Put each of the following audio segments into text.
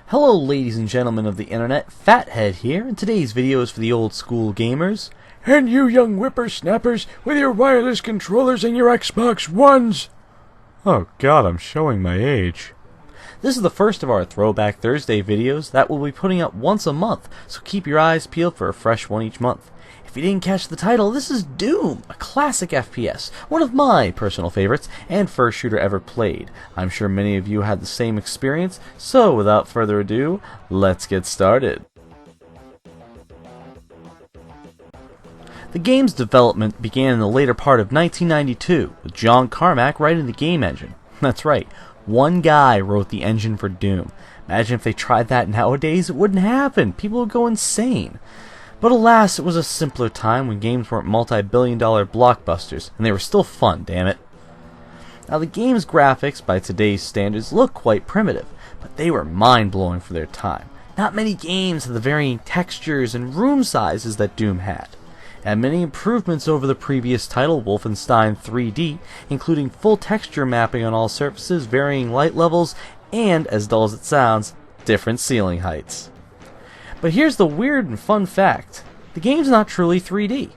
Hello ladies and gentlemen of the internet, Fathead here, and today's video is for the old school gamers. And you young whippersnappers with your wireless controllers and your Xbox Ones! Oh god, I'm showing my age. This is the first of our Throwback Thursday videos that we'll be putting up once a month, so keep your eyes peeled for a fresh one each month. If you didn't catch the title, this is Doom, a classic FPS, one of my personal favorites, and first shooter ever played. I'm sure many of you had the same experience, so without further ado, let's get started. The game's development began in the later part of 1992, with John Carmack writing the game engine. That's right, one guy wrote the engine for Doom. Imagine if they tried that nowadays, it wouldn't happen. People would go insane. But alas, it was a simpler time when games weren't multi-billion-dollar blockbusters, and they were still fun, damn it. Now the game's graphics, by today's standards, look quite primitive, but they were mind-blowing for their time. Not many games had the varying textures and room sizes that Doom had. It had many improvements over the previous title, Wolfenstein 3D, including full texture mapping on all surfaces, varying light levels, and, as dull as it sounds, different ceiling heights. But here's the weird and fun fact. The game's not truly 3D.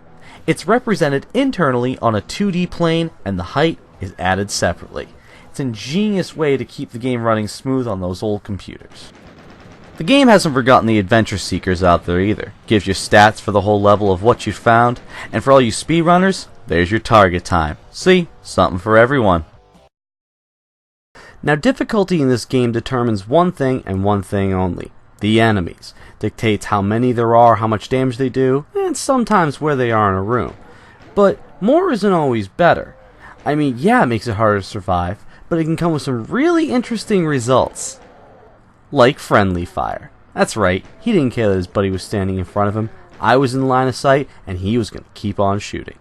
It's represented internally on a 2D plane, and the height is added separately. It's an ingenious way to keep the game running smooth on those old computers. The game hasn't forgotten the adventure seekers out there either. Gives you stats for the whole level of what you found, and for all you speedrunners, there's your target time. See? Something for everyone. Now difficulty in this game determines one thing and one thing only. The enemies. Dictates how many there are, how much damage they do, and sometimes where they are in a room. But more isn't always better. I mean, yeah, it makes it harder to survive, but it can come with some really interesting results. Like friendly fire. That's right, he didn't care that his buddy was standing in front of him. I was in line of sight, and he was going to keep on shooting.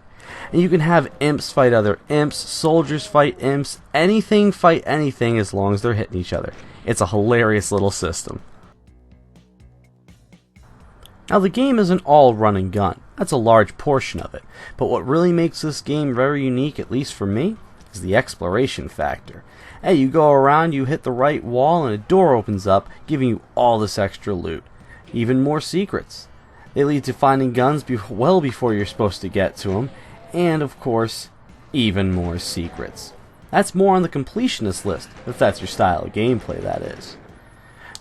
And you can have imps fight other imps, soldiers fight imps, anything fight anything as long as they're hitting each other. It's a hilarious little system. Now the game isn't all run and gun, that's a large portion of it, but what really makes this game very unique, at least for me, is the exploration factor. Hey, you go around, you hit the right wall, and a door opens up, giving you all this extra loot. Even more secrets. They lead to finding guns well before you're supposed to get to them, and of course, even more secrets. That's more on the completionist list, if that's your style of gameplay, that is.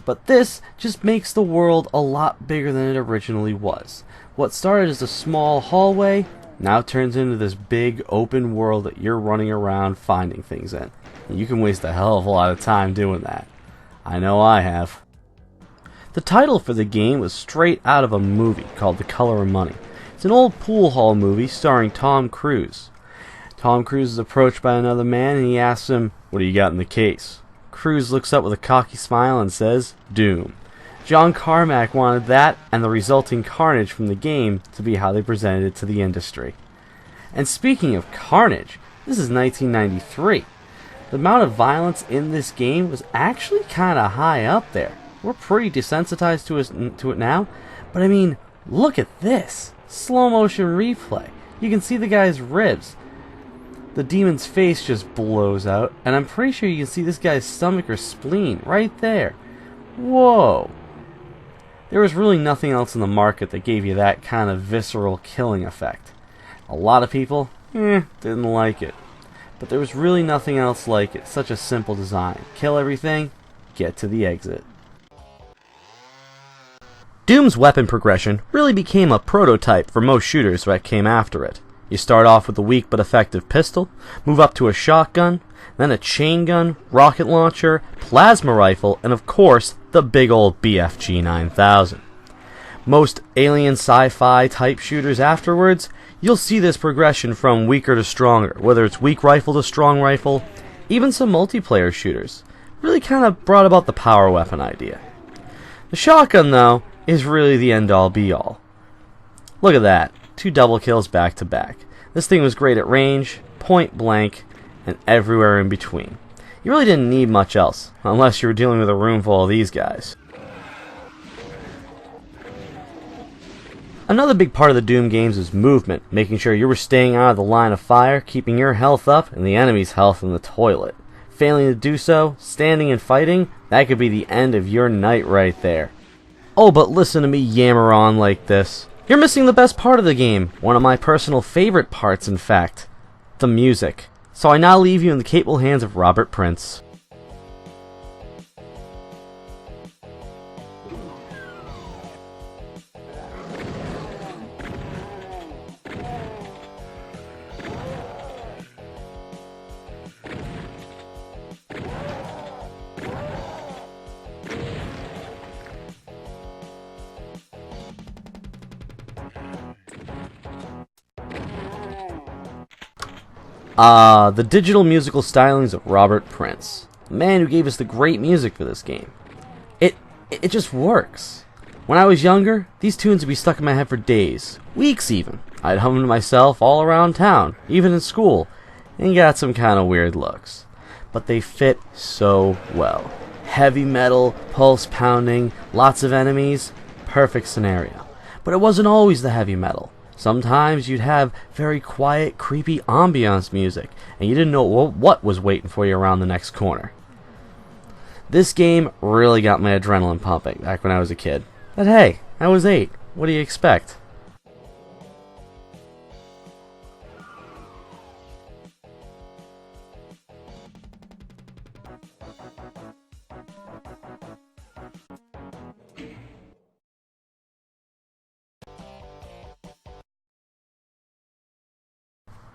But this just makes the world a lot bigger than it originally was. What started as a small hallway now turns into this big open world that you're running around finding things in. And you can waste a hell of a lot of time doing that. I know I have. The title for the game was straight out of a movie called The Color of Money. It's an old pool hall movie starring Tom Cruise. Tom Cruise is approached by another man and he asks him, "What do you got in the case?" Cruise looks up with a cocky smile and says, "Doom." John Carmack wanted that and the resulting carnage from the game to be how they presented it to the industry. And speaking of carnage, this is 1993. The amount of violence in this game was actually kinda high up there. We're pretty desensitized to it now, but I mean, look at this. Slow motion replay. You can see the guy's ribs. The demon's face just blows out, and I'm pretty sure you can see this guy's stomach or spleen right there. Whoa. There was really nothing else in the market that gave you that kind of visceral killing effect. A lot of people, didn't like it. But there was really nothing else like it. Such a simple design. Kill everything, get to the exit. Doom's weapon progression really became a prototype for most shooters that came after it. You start off with a weak but effective pistol, move up to a shotgun, then a chain gun, rocket launcher, plasma rifle, and of course, the big old BFG 9000. Most alien sci-fi type shooters afterwards, you'll see this progression from weaker to stronger, whether it's weak rifle to strong rifle, even some multiplayer shooters. Really kind of brought about the power weapon idea. The shotgun, though, is really the end-all be-all. Look at that. 2 double kills back to back. This thing was great at range, point blank, and everywhere in between. You really didn't need much else, unless you were dealing with a room full of these guys. Another big part of the Doom games is movement, making sure you were staying out of the line of fire, keeping your health up, and the enemy's health in the toilet. Failing to do so, standing and fighting, that could be the end of your night right there. Oh, but listen to me yammer on like this. You're missing the best part of the game, one of my personal favorite parts in fact, the music. So I now leave you in the capable hands of Robert Prince. The digital musical stylings of Robert Prince, the man who gave us the great music for this game. It just works. When I was younger, these tunes would be stuck in my head for days, weeks even. I'd hum to myself all around town, even in school, and got some kind of weird looks. But they fit so well. Heavy metal, pulse pounding, lots of enemies, perfect scenario. But it wasn't always the heavy metal. Sometimes you'd have very quiet, creepy ambiance music, and you didn't know what was waiting for you around the next corner. This game really got my adrenaline pumping back when I was a kid. But hey, I was 8. What do you expect?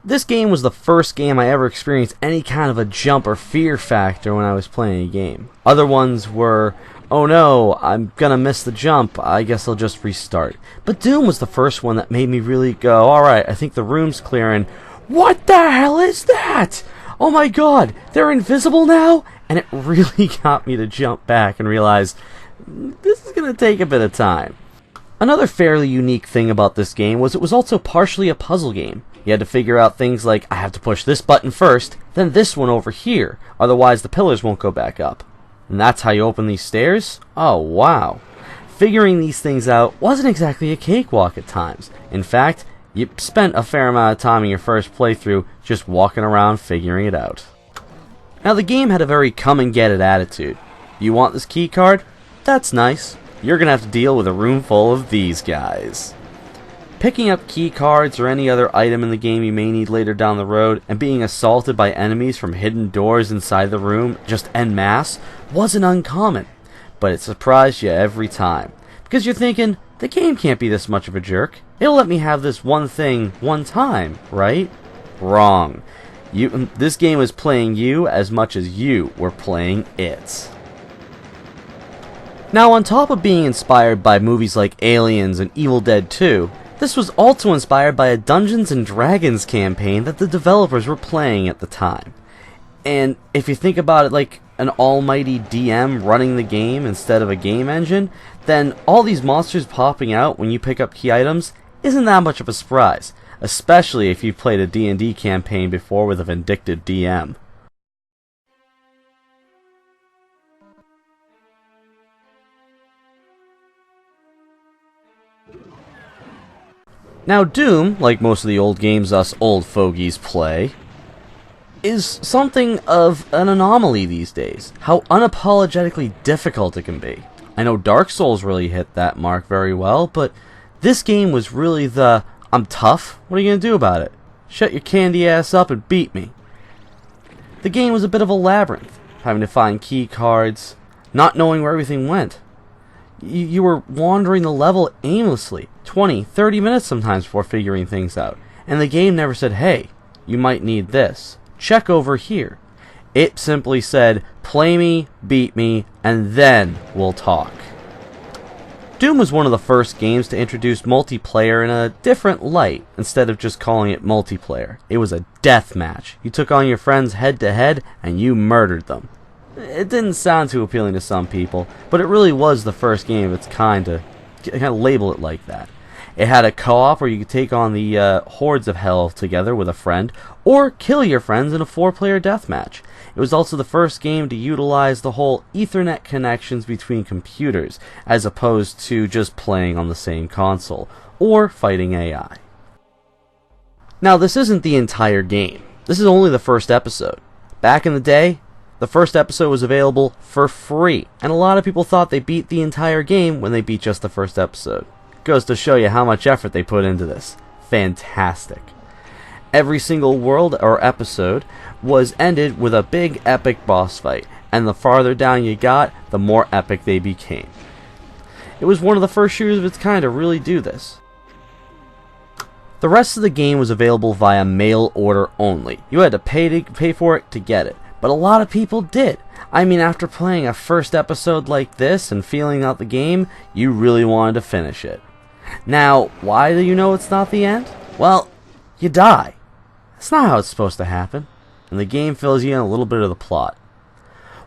This game was the first game I ever experienced any kind of a jump or fear factor when I was playing a game. Other ones were, oh no, I'm gonna miss the jump, I guess I'll just restart. But Doom was the first one that made me really go, alright, I think the room's clear, and what the hell is that? Oh my god, they're invisible now? And it really got me to jump back and realize, this is gonna take a bit of time. Another fairly unique thing about this game was it was also partially a puzzle game. You had to figure out things like, I have to push this button first, then this one over here, otherwise the pillars won't go back up. And that's how you open these stairs? Oh wow. Figuring these things out wasn't exactly a cakewalk at times. In fact, you spent a fair amount of time in your first playthrough just walking around figuring it out. Now the game had a very come and get it attitude. You want this key card? That's nice. You're gonna have to deal with a room full of these guys. Picking up key cards or any other item in the game you may need later down the road and being assaulted by enemies from hidden doors inside the room just en masse wasn't uncommon, but it surprised you every time. Because you're thinking, the game can't be this much of a jerk. It'll let me have this one thing one time, right? Wrong. This game was playing you as much as you were playing it. Now, on top of being inspired by movies like Aliens and Evil Dead 2, this was also inspired by a Dungeons & Dragons campaign that the developers were playing at the time. And if you think about it like an almighty DM running the game instead of a game engine, then all these monsters popping out when you pick up key items isn't that much of a surprise, especially if you've played a D&D campaign before with a vindictive DM. Now Doom, like most of the old games us old fogies play, is something of an anomaly these days. How unapologetically difficult it can be. I know Dark Souls really hit that mark very well, but this game was really the, I'm tough, what are you going to do about it? Shut your candy ass up and beat me. The game was a bit of a labyrinth, having to find key cards, not knowing where everything went. You were wandering the level aimlessly, 20, 30 minutes sometimes before figuring things out. And the game never said, hey, you might need this. Check over here. It simply said, play me, beat me, and then we'll talk. Doom was one of the first games to introduce multiplayer in a different light. Instead of just calling it multiplayer, it was a death match. You took on your friends head to head, and you murdered them. It didn't sound too appealing to some people, but it really was the first game of its kind to kind of label it like that. It had a co-op where you could take on the hordes of hell together with a friend, or kill your friends in a 4-player deathmatch. It was also the first game to utilize the whole Ethernet connections between computers, as opposed to just playing on the same console, or fighting AI. Now this isn't the entire game. This is only the first episode. Back in the day, The first episode was available for free, and a lot of people thought they beat the entire game when they beat just the first episode. Goes to show you how much effort they put into this. Fantastic. Every single world or episode was ended with a big epic boss fight, and the farther down you got, the more epic they became. It was one of the first shooters of its kind to really do this. The rest of the game was available via mail order only. You had to pay for it to get it, but a lot of people did. I mean, after playing a first episode like this and feeling out the game, you really wanted to finish it. Now, why do you know it's not the end? Well, you die. That's not how it's supposed to happen, and the game fills you in a little bit of the plot.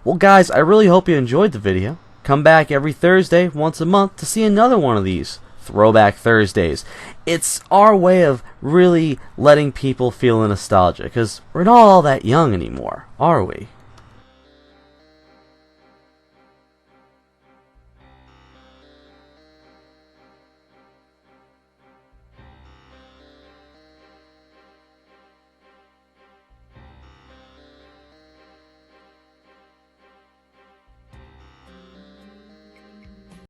Well guys, I really hope you enjoyed the video. Come back every Thursday, once a month, to see another one of these Throwback Thursdays. It's our way of really letting people feel the nostalgia, because we're not all that young anymore, are we?